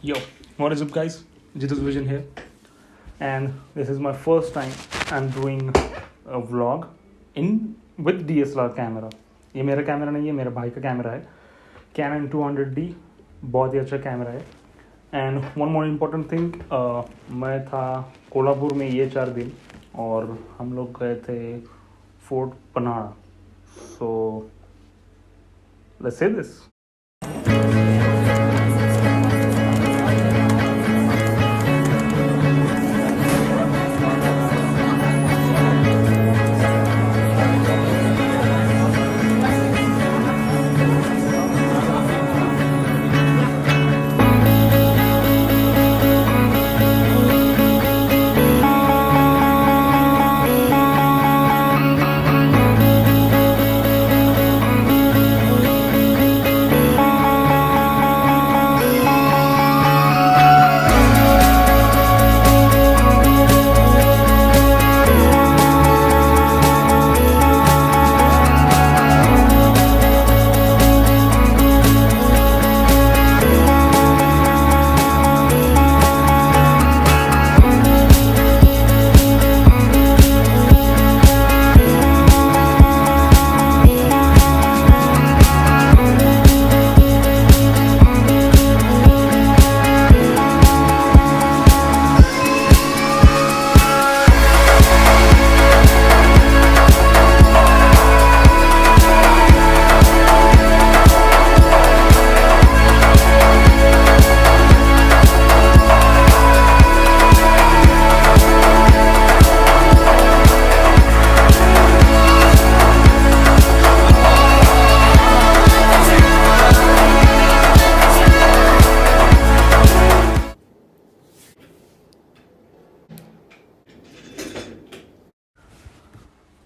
Yo, what is up, guys? Jitu's Vision here, and this is my first time I'm doing a vlog in with DSLR camera. ये मेरा camera नहीं है, मेरे भाई का camera है, Canon 200D, बहुत ही अच्छा कैमरा है. And one more important thing, मैं था कोल्हापुर में ये 4 दिन और हम लोग गए थे fort Panhala. So let's say this.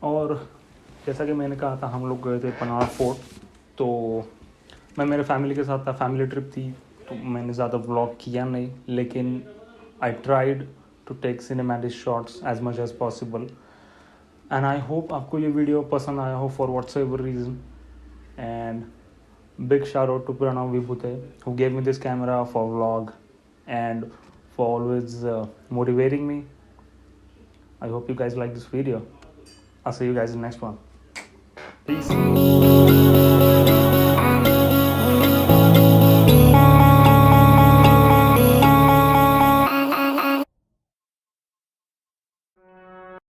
और जैसा कि मैंने कहा था, हम लोग गए थे पन्हाड़ा फोर्ट. तो मैं मेरे फैमिली के साथ था, फैमिली ट्रिप थी, तो मैंने ज़्यादा व्लॉग किया नहीं, लेकिन I tried to take cinematic shots as much as possible. And I hope आपको ये वीडियो पसंद आया हो for whatever reason. And big shout out to Pranav Vibhute who gave me this camera for vlog and for always motivating me. I hope you guys like this video. I'll see you guys in the next one. Peace.